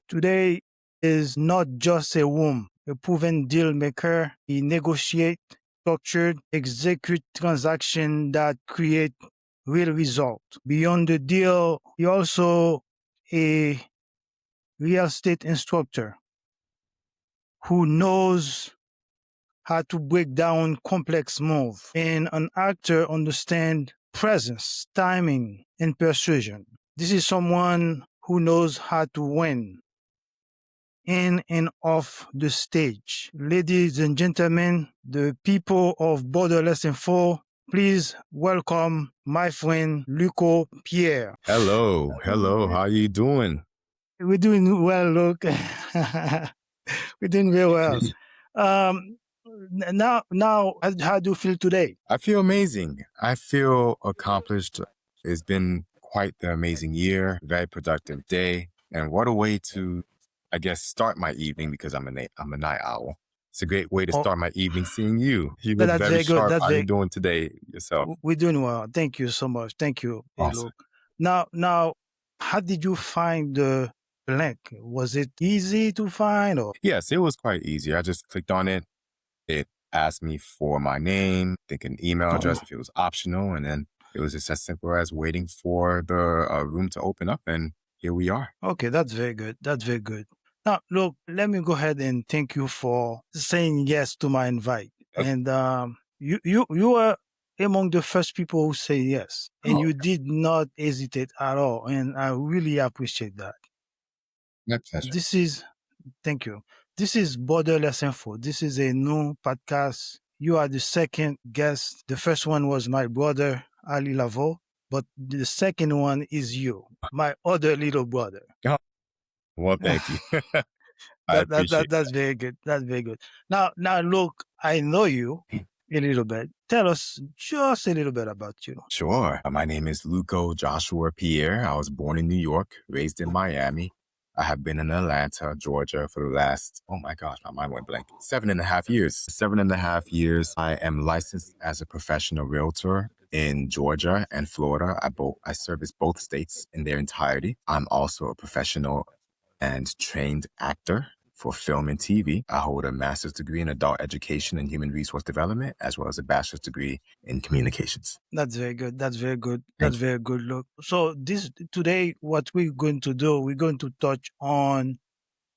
Today is not just a room, a proven deal maker. He negotiate, structured, execute transaction that create real result. Beyond the deal, he also a real estate instructor who knows how to break down complex move, and an actor understand presence, timing, and persuasion. This is someone who knows how to win in and off the stage. Ladies and gentlemen, the people of Borderless Info, please welcome my friend Luco Pierre. Hello, how you doing? We're doing well, look. We're doing very well. Now, how do you feel today? I feel amazing. I feel accomplished. It's been quite the amazing year, very productive day, and what a way to, I guess, start my evening because I'm a night owl. It's a great way to Oh, start my evening seeing you. You look that's very very good. sharp. That's How you very. doing today yourself? We're doing well. Thank you so much. Thank you. Hey, Awesome. look. Now, how did you find the link? Was it easy to find, or? Yes, it was quite easy. I just clicked on it. It asked me for my name, I think an email address if it was optional, and then it was just as simple as waiting for the room to open up, and here we are. Okay, that's very good. That's very good. Now, look, let me go ahead and thank you for saying yes to my invite. Okay. And you were among the first people who say yes, and you did not hesitate at all, and I really appreciate that. My pleasure. Thank you. This is Borderless Info. This is a new podcast. You are the second guest. The first one was my brother, Ali Lavo, but the second one is you, my other little brother. Well, thank you. I appreciate That's very good. That's very good. Now, look, I know you a little bit. Tell us just a little bit about you. Sure. My name is Luco Joshua Pierre. I was born in New York, raised in Miami. I have been in Atlanta, Georgia for the last, oh my gosh, my mind went blank, 7.5 years. 7.5 years. I am licensed as a professional realtor in Georgia and Florida. I service both states in their entirety. I'm also a professional and trained actor for film and TV. I hold a master's degree in adult education and human resource development, as well as a bachelor's degree in communications. That's very good. That's very good. That's very good. Look, so today, what we're going to do, we're going to touch on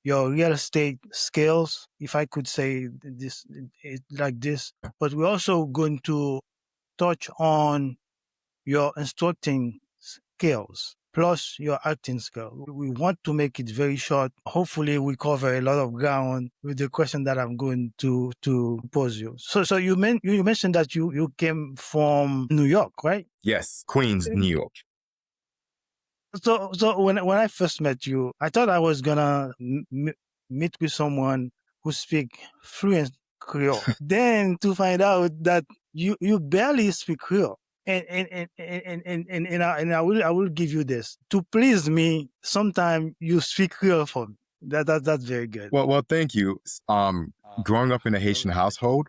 your real estate skills, if I could say this like this, but we're also going to touch on your instructing skills plus your acting skill. We want to make it very short. Hopefully we cover a lot of ground with the question that I'm going to pose you. So you mentioned that you came from New York, right? Yes, Queens, New York. So when I first met you, I thought I was gonna meet with someone who speak fluent Creole. Then to find out that you barely speak Creole. And I will give you this. To please me, sometime you speak Creole for me. That's very good. Well, thank you. Growing up in a Haitian household,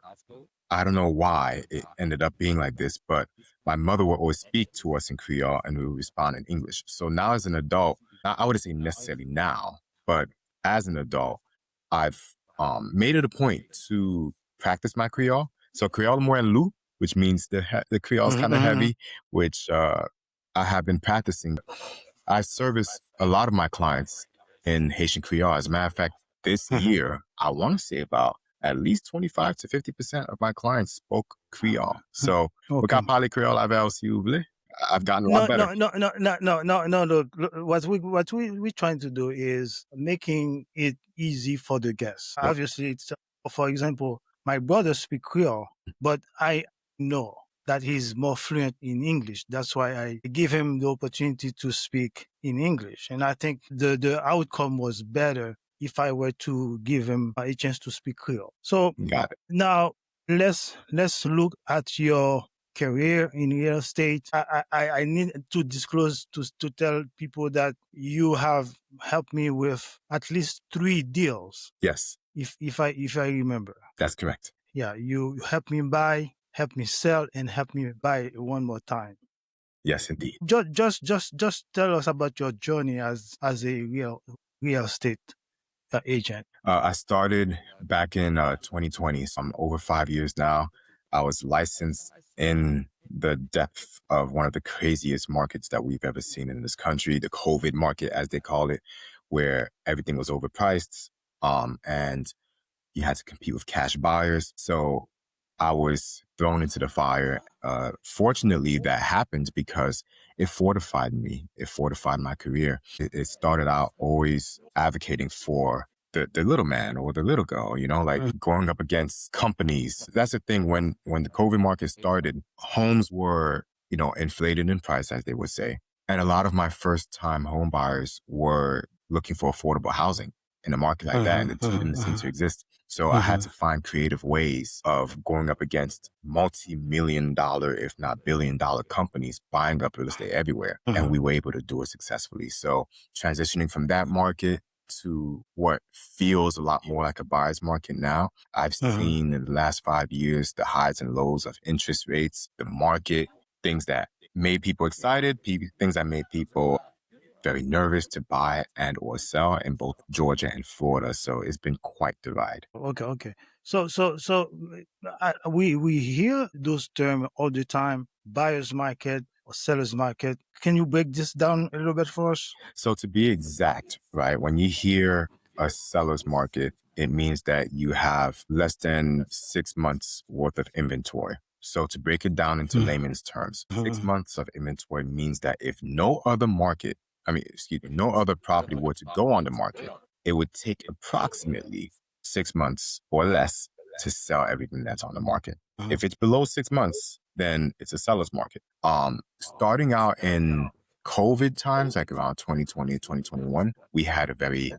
I don't know why it ended up being like this, but my mother would always speak to us in Creole and we would respond in English. So now as an adult, I wouldn't say necessarily now, but as an adult, I've made it a point to practice my Creole. So Creole more en lou, which means the Creole is kind of heavy, which I have been practicing. I service a lot of my clients in Haitian Creole. As a matter of fact, this year, I want to say about at least 25 to 50% of my clients spoke Creole. So, Okay. quand parler Creole avec si vous voulez, I've gotten a lot better. No. Look, what we're trying to do is making it easy for the guests. Yep. Obviously, it's, for example, my brother speaks Creole, but I know that he's more fluent in English. That's why I give him the opportunity to speak in English. And I think the outcome was better if I were to give him a chance to speak Creole. So Got it. now let's look at your career in real estate. I need to disclose to tell people that you have helped me with at least 3 deals. Yes. If I remember. That's correct. Yeah, you helped me buy, help me sell, and help me buy one more time. Yes, indeed. Just tell us about your journey as a real estate agent? I started back in 2020, so I'm over 5 years now. I was licensed in the depth of one of the craziest markets that we've ever seen in this country, the COVID market, as they call it, where everything was overpriced. And you had to compete with cash buyers. So I was thrown into the fire. Fortunately, that happened because it fortified me. It fortified my career. It started out always advocating for the little man or the little girl, like going up against companies. That's the thing. When the COVID market started, homes were, inflated in price, as they would say. And a lot of my first time home buyers were looking for affordable housing in a market like that, and the two didn't seem to exist. So I had to find creative ways of going up against multi-million dollar, if not billion-dollar companies buying up real estate everywhere. And we were able to do it successfully. So transitioning from that market to what feels a lot more like a buyer's market now, I've seen in the last 5 years the highs and lows of interest rates, the market, things that made people excited, things that made people very nervous to buy and or sell in both Georgia and Florida. So it's been quite the ride. Okay. So we hear those terms all the time: buyer's market or seller's market. Can you break this down a little bit for us? So to be exact, right, when you hear a seller's market, it means that you have less than 6 months worth of inventory. So to break it down into layman's terms, 6 months of inventory means that if no other no other property were to go on the market, it would take approximately 6 months or less to sell everything that's on the market. If it's below 6 months, then it's a seller's market. Starting out in COVID times, like around 2020, 2021, we had a very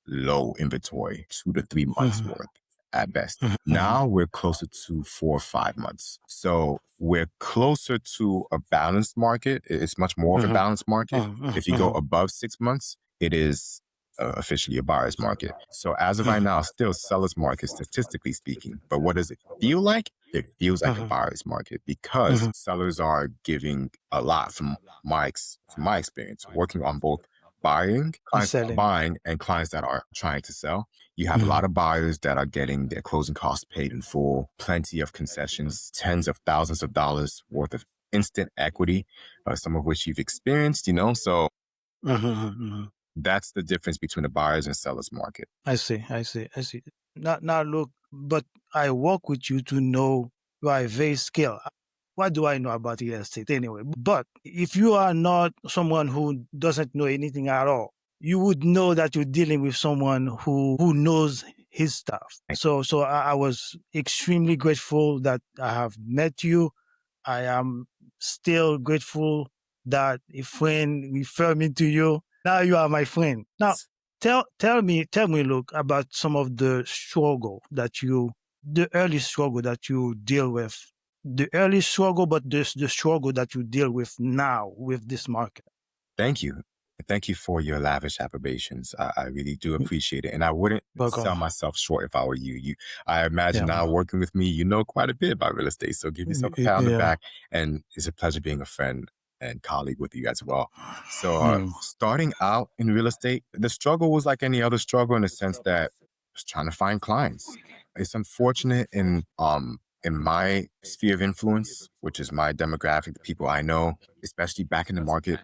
low inventory, 2 to 3 months worth at best. Now we're closer to 4 or 5 months. So we're closer to a balanced market. It's much more of a balanced market. If you go above 6 months, it is officially a buyer's market. So as of right now, still seller's market, statistically speaking. But what does it feel like? It feels like a buyer's market because sellers are giving a lot from my experience, working on both clients buying and clients that are trying to sell. You have a lot of buyers that are getting their closing costs paid in full, plenty of concessions, tens of thousands of dollars worth of instant equity, some of which you've experienced, So that's the difference between the buyers and sellers market. I see. Now look, but I work with you to know you are very skilled. What do I know about real estate anyway? But if you are not someone who doesn't know anything at all, you would know that you're dealing with someone who knows his stuff. So I was extremely grateful that I have met you. I am still grateful that a friend referred me to you. Now you are my friend. Now tell me, look, about some of the early struggle that you deal with. The early struggle, but the struggle that you deal with now with this market. Thank you. Thank you for your lavish approbations. I really do appreciate it. And I wouldn't sell myself short if I were you. I imagine now working with me, you know quite a bit about real estate. So give yourself a pat on the back. And it's a pleasure being a friend and colleague with you as well. So starting out in real estate, the struggle was like any other struggle in the sense that I was trying to find clients. It's unfortunate in my sphere of influence, which is my demographic, the people I know, especially back in the market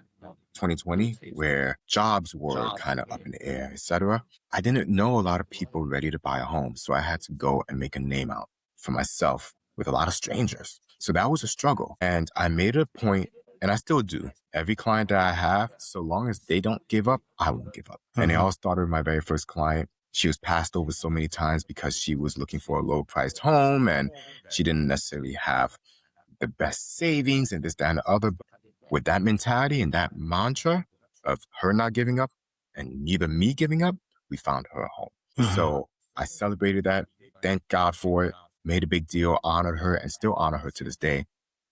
2020, where jobs were kind of up in the air, etc. I didn't know a lot of people ready to buy a home. So I had to go and make a name out for myself with a lot of strangers. So that was a struggle. And I made it a point, and I still do. Every client that I have, so long as they don't give up, I won't give up. And it all started with my very first client. She was passed over so many times because she was looking for a low priced home and she didn't necessarily have the best savings and this, that, and the other. But with that mentality and that mantra of her not giving up and neither me giving up, we found her a home. So I celebrated that. Thank God for it. Made a big deal, honored her, and still honor her to this day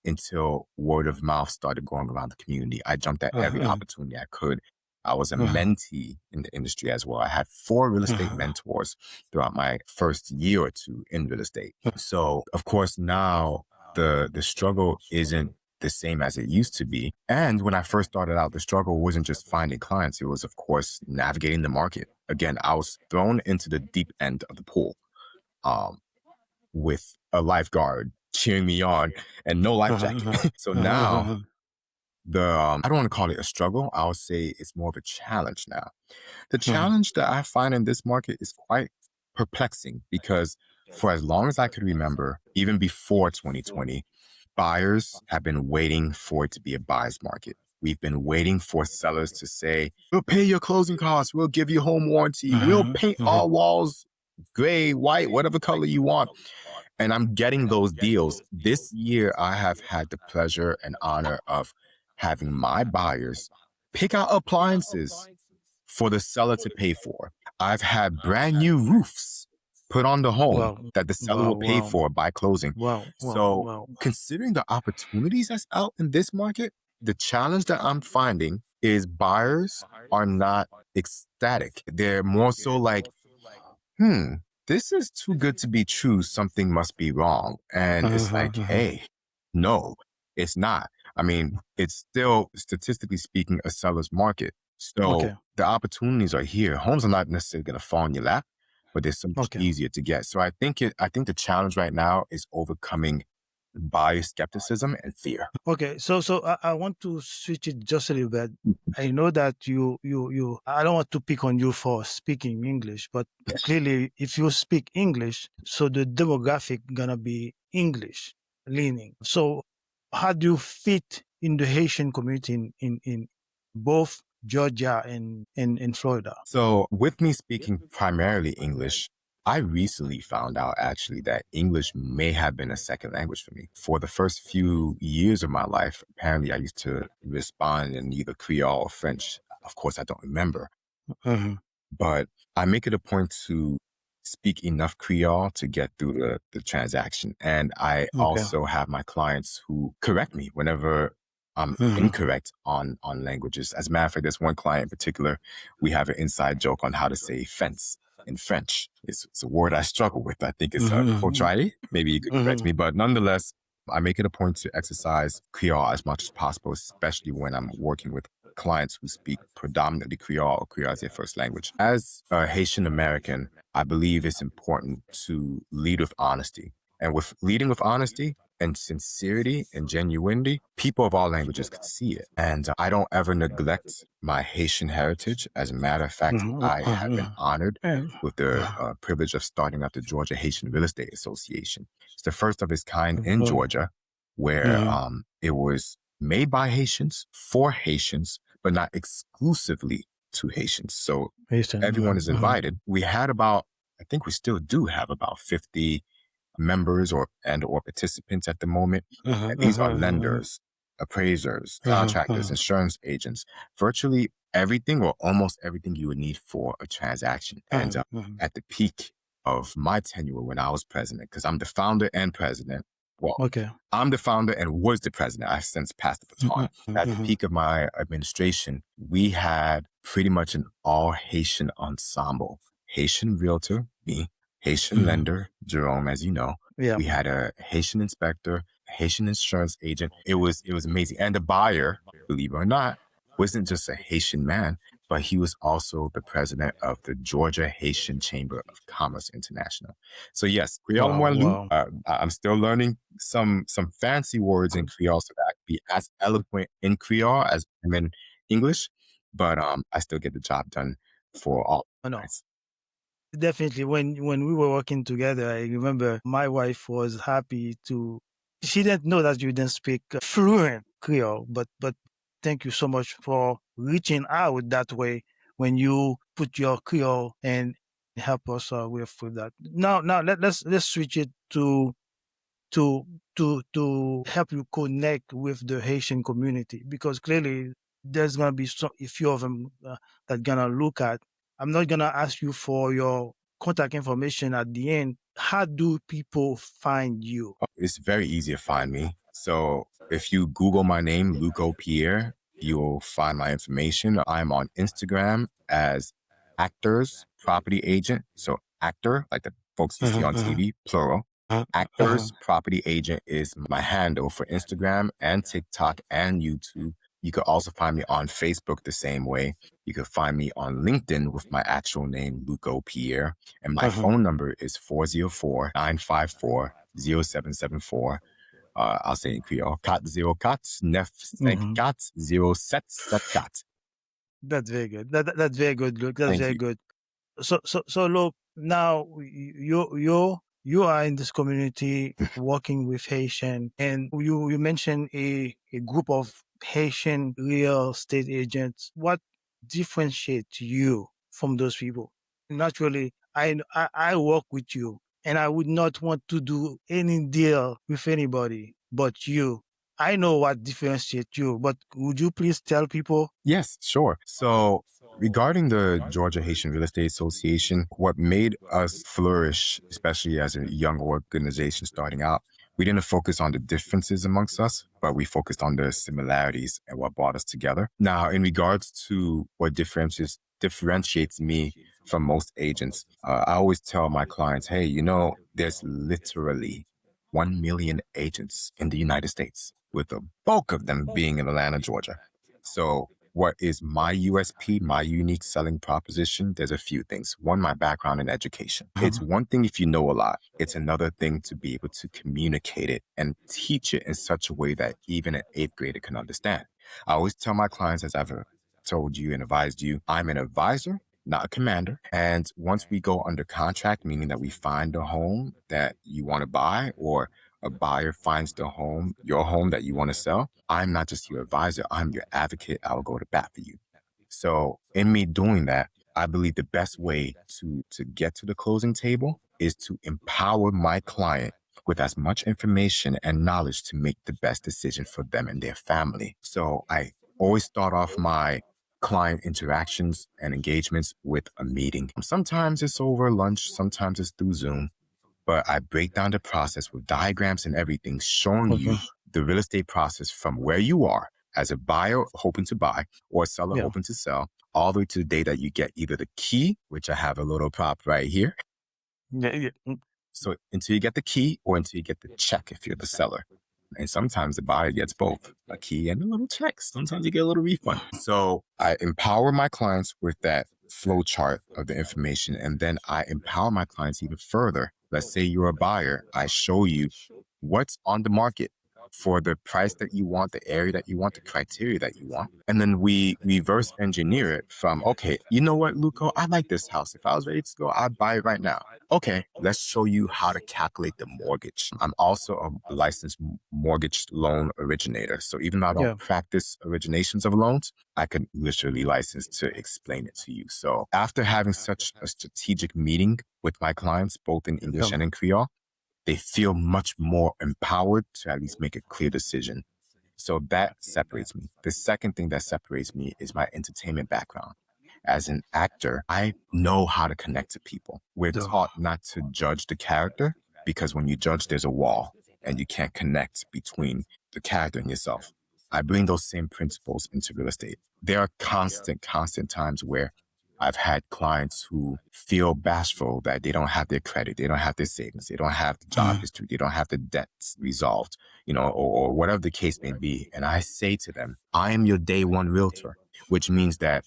until word of mouth started going around the community. I jumped at every opportunity I could. I was a mentee in the industry as well. I had 4 real estate mentors throughout my first year or two in real estate. So, of course, now the struggle isn't the same as it used to be. And when I first started out, the struggle wasn't just finding clients, it was, of course, navigating the market. Again, I was thrown into the deep end of the pool um, with a lifeguard cheering me on and no life jacket. So now, I don't want to call it a struggle. I'll say it's more of a challenge now. The challenge that I find in this market is quite perplexing because for as long as I could remember, even before 2020, buyers have been waiting for it to be a buyer's market. We've been waiting for sellers to say, we'll pay your closing costs, we'll give you home warranty, we'll paint all walls gray, white, whatever color you want. And I'm getting those deals. This year, I have had the pleasure and honor of having my buyers pick out appliances for the seller to pay for. I've had brand new roofs put on the home Wow, that the seller wow, will pay wow, for by closing. wow, wow, So, wow. considering the opportunities that's out in this market, the challenge that I'm finding is buyers are not ecstatic. They're more so like, hmm, this is too good to be true. Something must be wrong. And it's like, hey, no, it's not. I mean, it's still, statistically speaking, a seller's market. So Okay, the opportunities are here. Homes are not necessarily going to fall in your lap, but they're so much okay. easier to get. So I think the challenge right now is overcoming buyer skepticism and fear. Okay, so I want to switch it just a little bit. I know that you. I don't want to pick on you for speaking English, but clearly, if you speak English, so the demographic gonna be English leaning. So, how do you fit in the Haitian community in both Georgia and in Florida? So, with me speaking primarily English, I recently found out actually that English may have been a second language for me. For the first few years of my life, apparently I used to respond in either Creole or French. Of course, I don't remember, Mhm. but I make it a point to speak enough Creole to get through the transaction. And I Okay. also have my clients who correct me whenever I'm Mhm. incorrect on languages. As a matter of fact, there's one client in particular, we have an inside joke on how to say fence in French. It's a word I struggle with. I think it's Mhm. contraire. Maybe you could correct Mhm. me, but nonetheless, I make it a point to exercise Creole as much as possible, especially when I'm working with clients who speak predominantly Creole or Creole as their first language. As a Haitian American, I believe it's important to lead with honesty. And with leading with honesty and sincerity and genuinity, people of all languages could see it. And I don't ever neglect my Haitian heritage. As a matter of fact, Mhm. I have been honored And with the privilege of starting up the Georgia Haitian Real Estate Association. It's the first of its kind in Georgia, where mhm. it was made by Haitians for Haitians, but not exclusively to Haitians. So Haitian. everyone Mhm. is Mhm. invited. We had about, I think we still do have about 50 members or participants at the moment. And Mhm. these are Mhm. lenders, appraisers, Mhm. contractors, Mhm. insurance agents, virtually everything or almost everything you would need for a transaction. And Mhm. Mhm. at the peak of my tenure when I was president, because I'm the founder and president, well, Okay. I'm the founder and was the president. I've since passed the baton. Mhm. At the Mhm. peak of my administration, we had pretty much an all Haitian ensemble. Haitian realtor, me, Haitian Mhm. lender, Jerome, as you know. Yeah. We had a Haitian inspector, Haitian insurance agent. It was amazing. And the buyer, believe it or not, wasn't just a Haitian man, but he was also the president of the Georgia Haitian Chamber of Commerce International. So yes, Creole Wow. Moilou. Wow. I'm still learning some fancy words in Creole so that I can be as eloquent in Creole as I'm in English. But I still get the job done for all Oh, no. clients. Definitely. When we were working together, I remember my wife was happy to. She didn't know that you didn't speak fluent Creole, but thank you so much for reaching out that way when you put your Creole and help us with that. Now let's switch it to to help you connect with the Haitian community because clearly there's gonna be a few of them that gonna look at. I'm not gonna ask you for your contact information at the end. How do people find you? It's very easy to find me. So if you Google my name, Luco Pierre, you'll find my information. I'm on Instagram as Actors Property Agent. So actor, like the folks you see on TV, plural. Actors Property Agent is my handle for Instagram and TikTok and YouTube. You could also find me on Facebook the same way. You could find me on LinkedIn with my actual name, Luco Pierre. And my phone number is 404-954-0774. I'll say in Creole, 404-954-0774. That's very good. That's very good, Luke. That's Thank very you. good. So look, now you are in this community working with Haitian, and you mentioned a group of Haitian real estate agents. What differentiates you from those people? Naturally, I work with you, and I would not want to do any deal with anybody but you. I know what differentiates you, but would you please tell people? Yes, sure. So, regarding the Georgia Haitian Real Estate Association, what made us flourish, especially as a young organization starting out, we didn't focus on the differences amongst us, but we focused on the similarities and what brought us together. Now, in regards to what differentiates me from most agents, I always tell my clients, hey, there's literally 1 million agents in the United States, with the bulk of them being in Atlanta, Georgia. So, what is my USP, my unique selling proposition? There's a few things. One, my background in education. It's one thing if you know a lot, it's another thing to be able to communicate it and teach it in such a way that even an eighth grader can understand. I always tell my clients, as I've told you and advised you, I'm an advisor, not a commander. And once we go under contract, meaning that we find a home that you want to buy, or a buyer finds your home that you want to sell, I'm not just your advisor, I'm your advocate. I'll go to bat for you. So in me doing that, I believe the best way to get to the closing table is to empower my client with as much information and knowledge to make the best decision for them and their family. So I always start off my client interactions and engagements with a meeting. Sometimes it's over lunch, sometimes it's through Zoom, but I break down the process with diagrams and everything, showing you the real estate process from where you are as a buyer hoping to buy or a seller Yeah. hoping to sell, all the way to the day that you get either the key, which I have a little prop right here. Yeah. So until you get the key or until you get the check if you're the seller. And sometimes the buyer gets both, a key and a little check. Sometimes you get a little refund. So I empower my clients with that flow chart of the information. And then I empower my clients even further. Let's say you're a buyer. I show you what's on the market for the price that you want, the area that you want, the criteria that you want. And then we reverse engineer it from, okay, you know what, Luco, I like this house. If I was ready to go, I'd buy it right now. Okay, let's show you how to calculate the mortgage. I'm also a licensed mortgage loan originator. So even though I don't practice originations of loans, I can literally license to explain it to you. So after having such a strategic meeting with my clients, both in English and in Creole, they feel much more empowered to at least make a clear decision. So that separates me. The second thing that separates me is my entertainment background. As an actor, I know how to connect to people. We're taught not to judge the character, because when you judge, there's a wall and you can't connect between the character and yourself. I bring those same principles into real estate. There are constant times where I've had clients who feel bashful that they don't have their credit, they don't have their savings, they don't have the job history, they don't have the debts resolved, or whatever the case may be. And I say to them, I am your day one realtor, which means that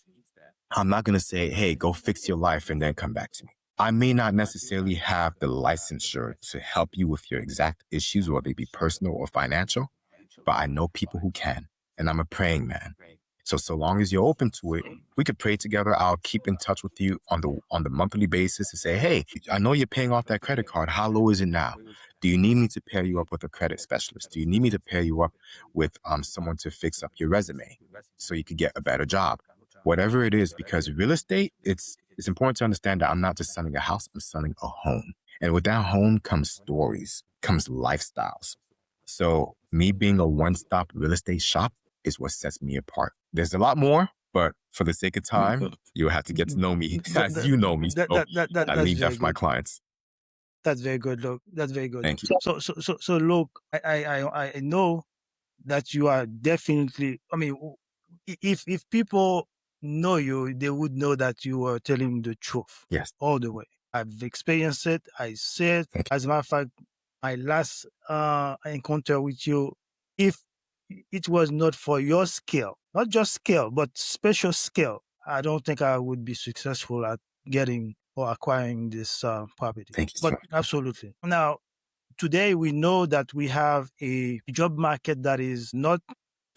I'm not going to say, hey, go fix your life and then come back to me. I may not necessarily have the licensure to help you with your exact issues, whether they be personal or financial, but I know people who can, and I'm a praying man. So long as you're open to it, we could pray together. I'll keep in touch with you on the monthly basis to say, hey, I know you're paying off that credit card. How low is it now? Do you need me to pair you up with a credit specialist? Do you need me to pair you up with someone to fix up your resume so you could get a better job? Whatever it is, because real estate, it's important to understand that I'm not just selling a house, I'm selling a home. And with that home comes stories, comes lifestyles. So me being a one-stop real estate shop is what sets me apart. There's a lot more, but for the sake of time, you'll have to get to know me as you know me. So I That's leave that very for my good. clients. That's very good, look. That's very good. Thank you. So look, I know that you are definitely. I mean, if people know you, they would know that you are telling the truth. Yes. All the way. I've experienced it. I see it. Thank you. As a matter of fact, my last encounter with you, if it was not for your skill, not just skill, but special skill, I don't think I would be successful at getting or acquiring this property. Thank you, But sir. absolutely. Now, today we know that we have a job market that is not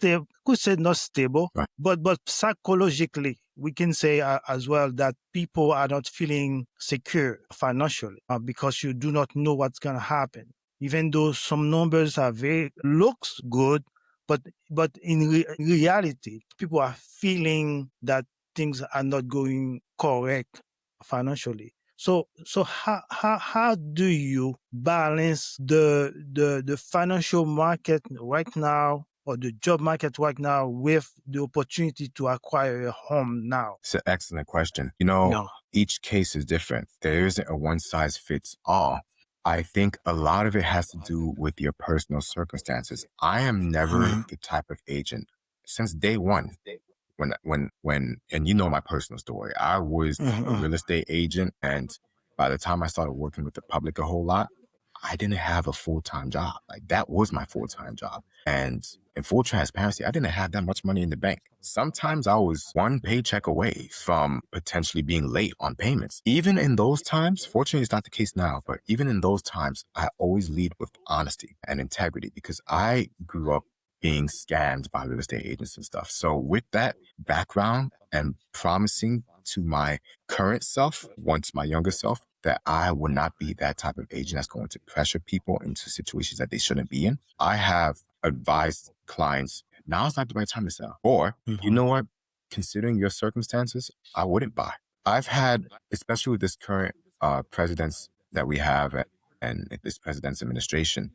stable, could say not stable, Right. but psychologically we can say as well that people are not feeling secure financially because you do not know what's going to happen. Even though some numbers are very looks good, but in reality, people are feeling that things are not going correct financially. So how do you balance the financial market right now or the job market right now with the opportunity to acquire a home now? It's an excellent question. You know, No. each case is different. There isn't a one size fits all. I think a lot of it has to do with your personal circumstances. I am never Mhm. the type of agent since day one. And you know my personal story. I was a Mhm. real estate agent, and by the time I started working with the public a whole lot, I didn't have a full time job. Like that was my full time job. And in full transparency, I didn't have that much money in the bank. Sometimes I was one paycheck away from potentially being late on payments. Even in those times, fortunately, it's not the case now, but even in those times, I always lead with honesty and integrity because I grew up being scammed by real estate agents and stuff. So with that background and promising to my current self, once my younger self, that I would not be that type of agent that's going to pressure people into situations that they shouldn't be in. I have advised clients, now's not the right time to sell. Or, you Mhm. know what? Considering your circumstances, I wouldn't buy. I've had, especially with this current presidents that we have and this president's administration,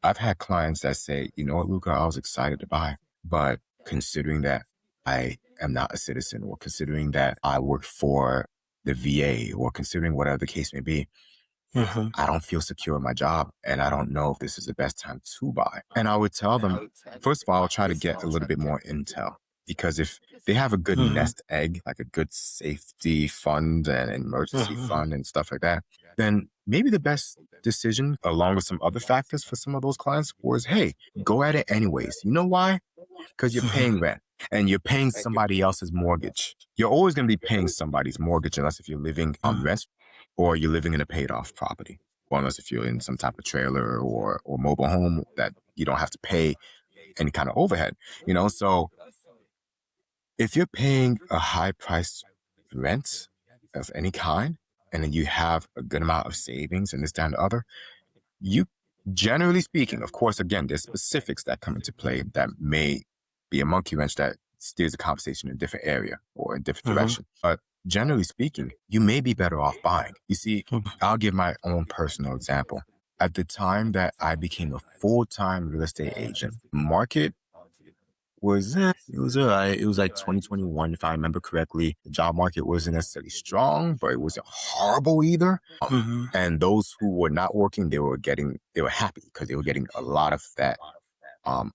I've had clients that say, you know what, Luca, I was excited to buy, but considering that I am not a citizen or considering that I work for the VA or considering whatever the case may be, Mhm. I don't feel secure in my job and I don't know if this is the best time to buy. And I would tell them, first of all, I'll try to get a little bit more intel because if they have a good Mhm. nest egg, like a good safety fund and emergency Mhm. fund and stuff like that, then maybe the best decision, along with some other factors for some of those clients, was hey, go at it anyways. You know why? Because you're Mhm. paying rent and you're paying somebody else's mortgage. You're always going to be paying somebody's mortgage unless if you're living on rent or you're living in a paid off property. Or unless if you're in some type of trailer or mobile home that you don't have to pay any kind of overhead, you know? So if you're paying a high price rent of any kind, and then you have a good amount of savings and this, that, and the other, you generally speaking, of course, again, there's specifics that come into play that may be a monkey wrench that steers the conversation in a different area or in a different Mhm. direction. But generally speaking, you may be better off buying. You see, I'll give my own personal example. At the time that I became a full-time real estate agent, market was it was alright. It was like 2021, if I remember correctly. The job market wasn't necessarily strong, but it wasn't horrible either. Mhm. And those who were not working, they were happy because they were getting a lot of that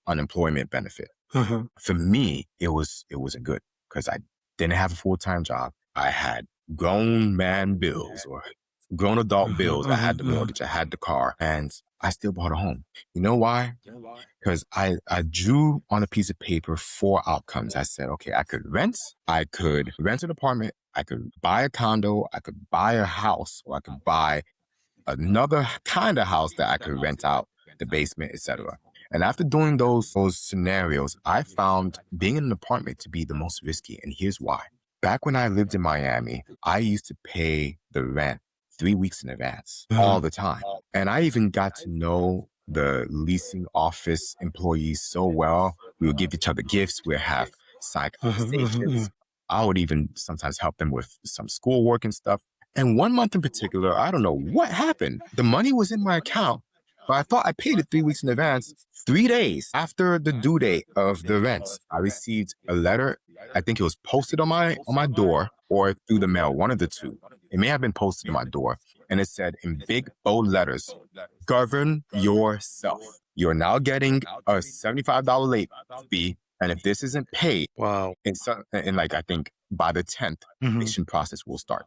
unemployment benefit. Mhm. For me, it wasn't good because I didn't have a full time job. I had grown man bills or grown adult Mhm. bills. I Mhm. had the Mhm. mortgage, I had the car, and I still bought a home. You know why? Because I drew on a piece of paper 4 outcomes. I said, okay, I could rent an apartment, I could buy a condo, I could buy a house, or I could buy another kind of house that I could rent out the basement, etc. And after doing those scenarios, I found being in an apartment to be the most risky. And here's why. Back when I lived in Miami, I used to pay the rent 3 weeks in advance all Mhm. the time. And I even got to know the leasing office employees so well. We would give each other gifts. We'd have side Mhm. conversations. Mhm. I would even sometimes help them with some schoolwork and stuff. And one month in particular, I don't know what happened. The money was in my account, but I thought I paid it 3 weeks in advance. 3 days after the due date of the rent, I received a letter. I think it was posted on my door or through the mail, one of the two. It may have been posted on my door, and it said in big bold letters, "Govern yourself. You're now getting a $75 late fee, and if this isn't paid, Wow. in like I think by the 10th, Mhm. eviction process will start."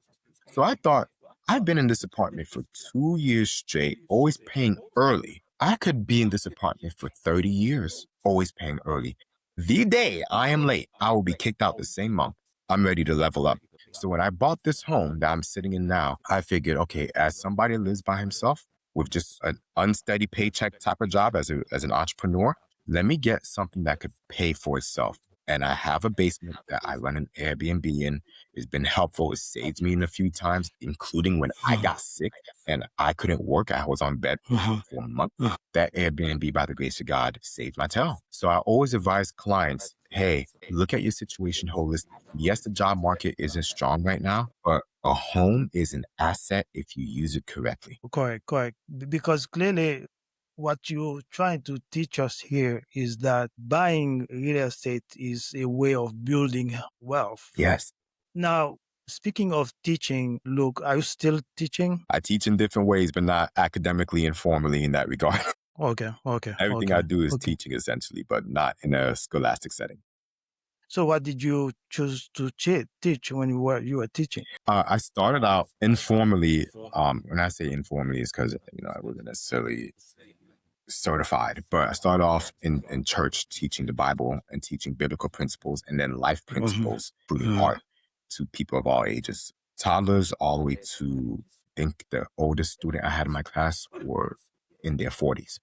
So I thought, I've been in this apartment for 2 years straight, always paying early. I could be in this apartment for 30 years, always paying early. The day I am late, I will be kicked out the same month. I'm ready to level up. So when I bought this home that I'm sitting in now, I figured, okay, as somebody who lives by himself with just an unsteady paycheck type of job as an entrepreneur, let me get something that could pay for itself. And I have a basement that I run an Airbnb in. It's been helpful. It saved me in a few times, including when I got sick and I couldn't work. I was on bed Mhm. for a month. That Airbnb, by the grace of God, saved my tail. So I always advise clients, hey, look at your situation holistically. Yes, the job market isn't strong right now, but a home is an asset if you use it correctly. Correct, correct. Because clearly, what you're trying to teach us here is that buying real estate is a way of building wealth. Yes. Now, speaking of teaching, Luke, are you still teaching? I teach in different ways, but not academically and formally in that regard. Okay, okay, Everything I okay, do is okay. teaching essentially, but not in a scholastic setting. So, what did you choose to teach when you were teaching? I started out informally. When I say informally, it's because I wasn't necessarily certified, but I started off in church teaching the Bible and teaching biblical principles and then life Mhm, principles, including mhm, art, to people of all ages, toddlers all the way to, I think the oldest student I had in my class were in their 40s.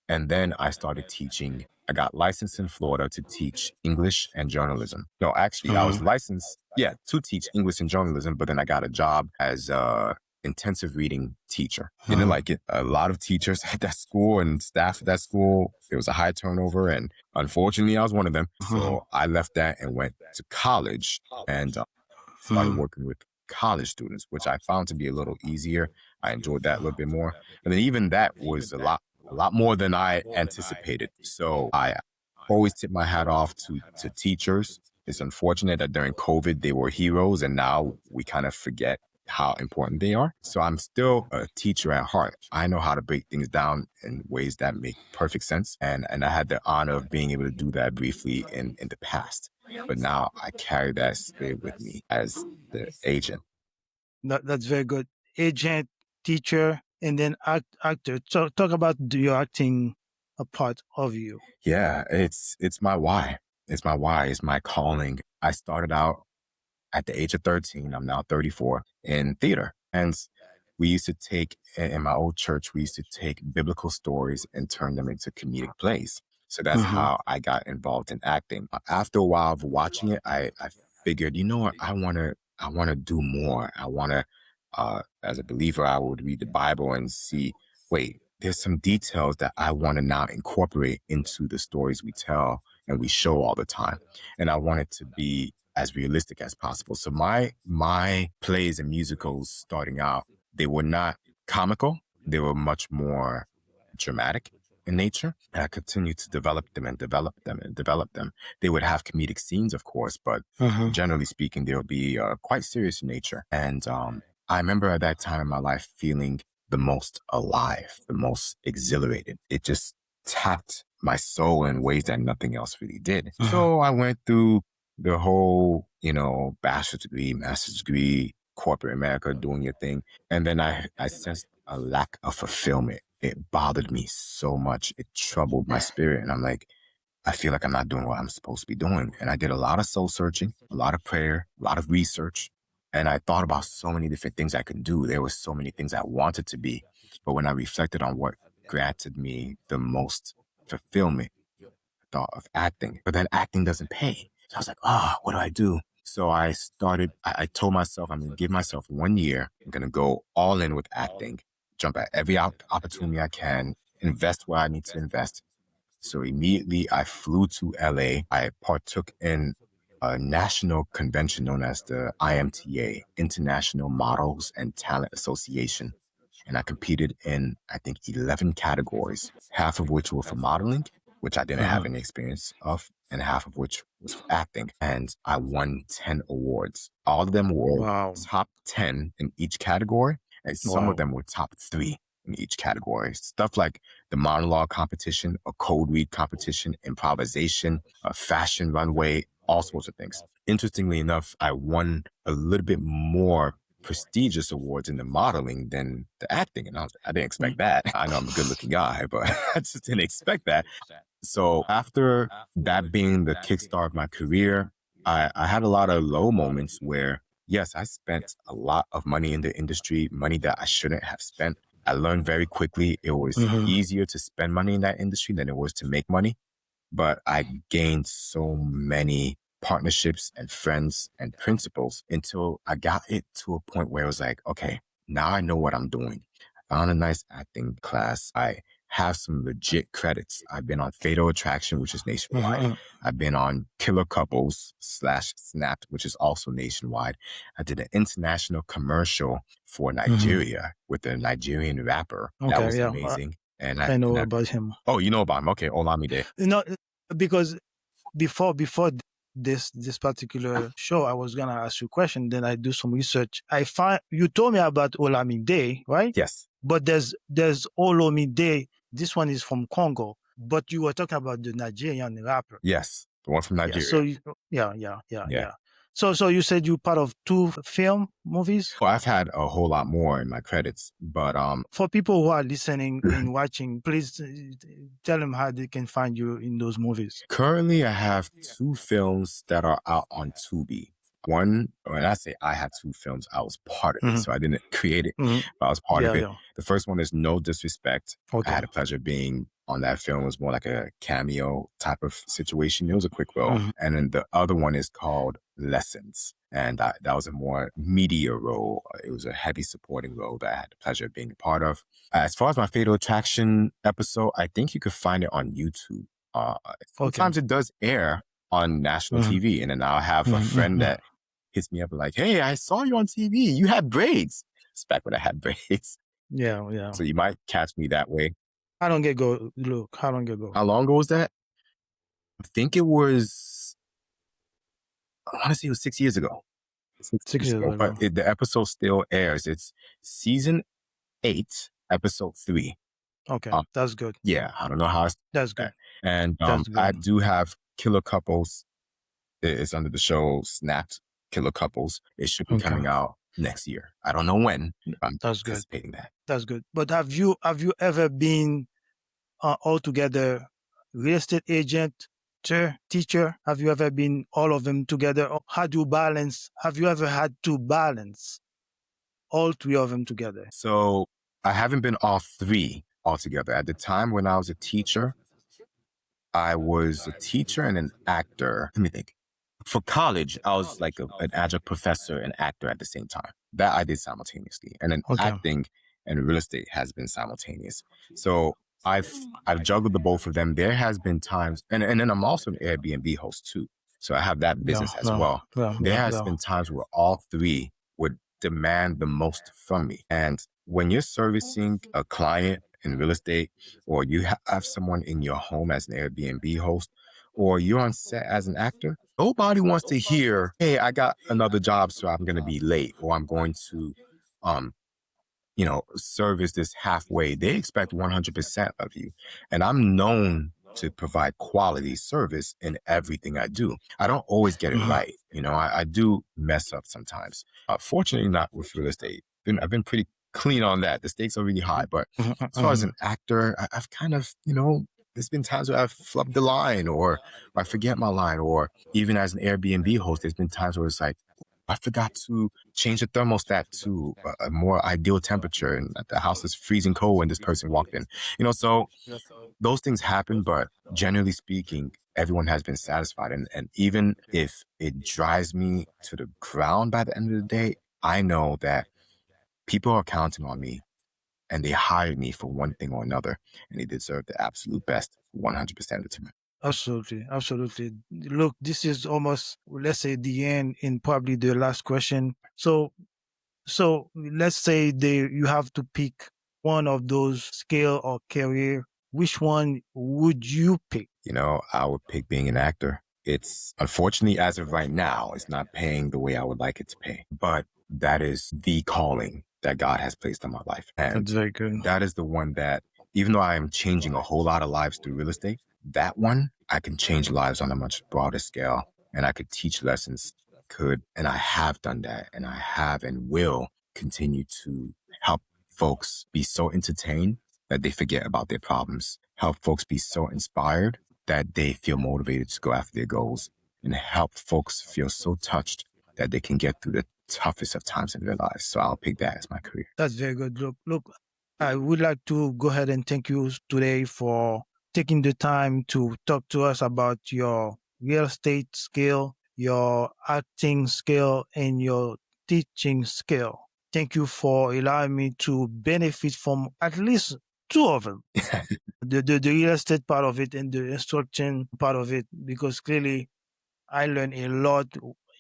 And then I started teaching. I got licensed in Florida to teach English and journalism. No, actually, I was mhm, licensed, yeah, to teach English and journalism, but then I got a job as a intensive reading teacher. Didn't mhm, like it. A lot of teachers at that school and staff at that school, there was a high turnover, and unfortunately, I was one of them. mhm, So I left that and went to college and started mhm, working with college students, which I found to be a little easier. I enjoyed that a little bit more. And then even that was a lot more than I anticipated. So I always tip my hat off to teachers. It's unfortunate that during COVID they were heroes and now we kind of forget how important they are. So I'm still a teacher at heart. I know how to break things down in ways that make perfect sense. And I had the honor of being able to do that briefly in the past. But now I carry that spirit with me as the agent. that's very good. Agent, teacher, and then actor. So, talk about your acting a part of you. Yeah, it's my why. It's my why. It's my calling. I started out at the age of 13. I'm now 34 in theater. And we used to take, in my old church, we used to take biblical stories and turn them into comedic plays. So that's Mhm, how I got involved in acting. After a while of watching it, I figured, you know what, I want to do more. I want to, as a believer, I would read the Bible and see, wait, there's some details that I want to now incorporate into the stories we tell and we show all the time. And I want it to be as realistic as possible. So my plays and musicals starting out, they were not comical. They were much more dramatic in nature. And I continued to develop them and develop them and develop them. They would have comedic scenes, of course, but mhm, generally speaking, they would be quite serious in nature. And I remember at that time in my life feeling the most alive, the most exhilarated. It just tapped my soul in ways that nothing else really did. mhm. So I went through the whole, bachelor's degree, master's degree, corporate America, doing your thing. And then I sensed a lack of fulfillment. It bothered me so much. It troubled my spirit. And I'm like, I feel like I'm not doing what I'm supposed to be doing. And I did a lot of soul searching, a lot of prayer, a lot of research. And I thought about so many different things I could do. There were so many things I wanted to be. But when I reflected on what granted me the most fulfillment, thought of acting, but then acting doesn't pay. So I was like, what do I do? So I told myself, I'm going to give myself 1 year. I'm going to go all in with acting, jump at every opportunity I can, invest where I need to invest. So immediately I flew to LA. I partook in a national convention known as the IMTA, International Models and Talent Association. And I competed in, I think, 11 categories, half of which were for modeling, which I didn't have Uh-huh. any experience of, and half of which was for acting. And I won 10 awards. All of them were Wow. top 10 in each category, and some of Wow. them were top 3 in each category. Stuff like the monologue competition, a code read competition, improvisation, a fashion runway, all sorts of things. Interestingly enough, I won a little bit more prestigious awards in the modeling than the acting. And I didn't expect that. I know I'm a good looking guy, but I just didn't expect that. So after that being the kickstart of my career, I had a lot of low moments where, yes, I spent a lot of money in the industry, money that I shouldn't have spent. I learned very quickly it was easier to spend money in that industry than it was to make money. But I gained so many partnerships and friends and principles until I got it to a point where it was like, okay, now I know what I'm doing. I found a nice acting class. I have some legit credits. I've been on Fatal Attraction, which is nationwide. I've been on Killer Couples / Snapped, which is also nationwide. I did an international commercial for Nigeria with a Nigerian rapper. That was amazing. And I know about him. Oh, you know about him? Okay, Olamide. Because before this particular show, I was gonna ask you a question. Then I do some research. I find you told me about Olamide, right? Yes. But there's Olomide. This one is from Congo. But you were talking about the Nigerian rapper. Yes, the one from Nigeria. Yeah. So you said you're part of 2 film movies? Well, I've had a whole lot more in my credits, but for people who are listening and watching, please tell them how they can find you in those movies. Currently, I have 2 films that are out on Tubi. One, when I say I have 2 films, I was part of it, so I didn't create it, but I was part of it. The first one is No Disrespect. I had the pleasure of being on that film. It was more like a cameo type of situation. It was a quick role. And then the other one is called Lessons. And that was a more media role. It was a heavy supporting role that I had the pleasure of being a part of. As far as my Fatal Attraction episode, I think you could find it on YouTube. Sometimes it does air on national TV. And then I'll have a friend that hits me up like, hey, I saw you on TV. You had braids. It's back when I had braids. Yeah. So you might catch me that way. How long ago, Luke? How long ago? How long ago was that? I think it was, I want to say it was 6 years ago. 6 years ago. But the episode still airs. It's season 8, episode 3. Okay, that's good. Yeah, I don't know how it's that's good. And I do have Killer Couples. It's under the show Snapped Killer Couples. It should be coming out next year. I don't know when. I'm anticipating that. That's good. But have you ever been altogether real estate agent, teacher? Have you ever been all of them together? Or how do you balance? Have you ever had to balance all 3 of them together? So I haven't been all 3 altogether. At the time when I was a teacher, I was a teacher and an actor. Let me think. For college, I was like an adjunct professor and actor at the same time. That I did simultaneously. And then acting and real estate has been simultaneous. So I've juggled the both of them. There has been times, and then I'm also an Airbnb host too. So I have that business as well. There has been times where all 3 would demand the most from me. And when you're servicing a client in real estate, or you have someone in your home as an Airbnb host, or you're on set as an actor, nobody wants to hear, hey, I got another job, so I'm going to be late, or I'm going to, service this halfway. They expect 100% of you. And I'm known to provide quality service in everything I do. I don't always get it right. I do mess up sometimes. Fortunately, not with real estate. I've been pretty clean on that. The stakes are really high. But as far as an actor, I've kind of, there's been times where I've flubbed the line, or I forget my line, or even as an Airbnb host, there's been times where it's like, I forgot to change the thermostat to a more ideal temperature, and the house is freezing cold when this person walked in. So those things happen, but generally speaking, everyone has been satisfied. And even if it drives me to the ground by the end of the day, I know that people are counting on me, and they hired me for one thing or another, and they deserve the absolute best 100% of the time. Absolutely. Look, this is almost, let's say, the end, and probably the last question. So let's say you have to pick one of those skill or career. Which one would you pick? I would pick being an actor. It's unfortunately, as of right now, it's not paying the way I would like it to pay, but that is the calling that God has placed on my life. And that's very good. That is the one that, even though I am changing a whole lot of lives through real estate, that one, I can change lives on a much broader scale, and I could teach lessons could, and I have done that, and I have and will continue to help folks be so entertained that they forget about their problems, help folks be so inspired that they feel motivated to go after their goals, and help folks feel so touched that they can get through the toughest of times in their lives. So I'll pick that as my career. That's very good. Look, I would like to go ahead and thank you today for taking the time to talk to us about your real estate skill, your acting skill, and your teaching skill. Thank you for allowing me to benefit from at least two of them. The real estate part of it and the instruction part of it, because clearly I learned a lot,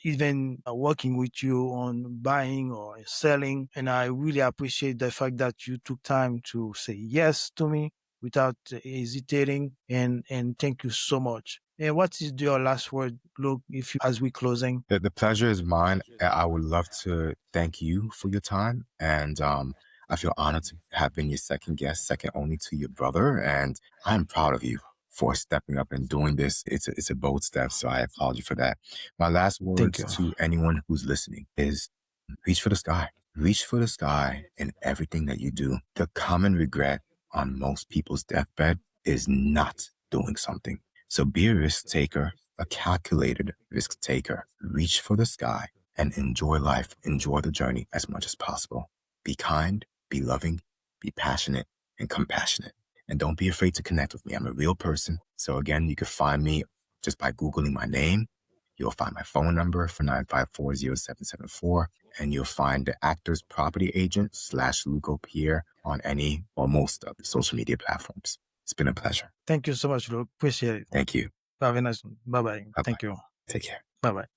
even working with you on buying or selling. And I really appreciate the fact that you took time to say yes to me without hesitating. And thank you so much. And what is your last word, Luke, if you, as we closing? The pleasure is mine. I would love to thank you for your time. And I feel honored to have been your second guest, second only to your brother. And I'm proud of you for stepping up and doing this. It's a bold step, so I applaud you for that. My last Thank words you. to anyone who's listening is reach for the sky. Reach for the sky in everything that you do. The common regret on most people's deathbed is not doing something. So be a risk taker, a calculated risk taker. Reach for the sky and enjoy life. Enjoy the journey as much as possible. Be kind, be loving, be passionate, and compassionate. And don't be afraid to connect with me. I'm a real person. So again, you can find me just by Googling my name. You'll find my phone number for 954-0774, and you'll find the Actors Property Agent / Luco Pierre on any or most of the social media platforms. It's been a pleasure. Thank you so much, Luke. Appreciate it. Thank you. Have a nice one. Bye-bye. Bye-bye. Thank you. Take care. Bye-bye.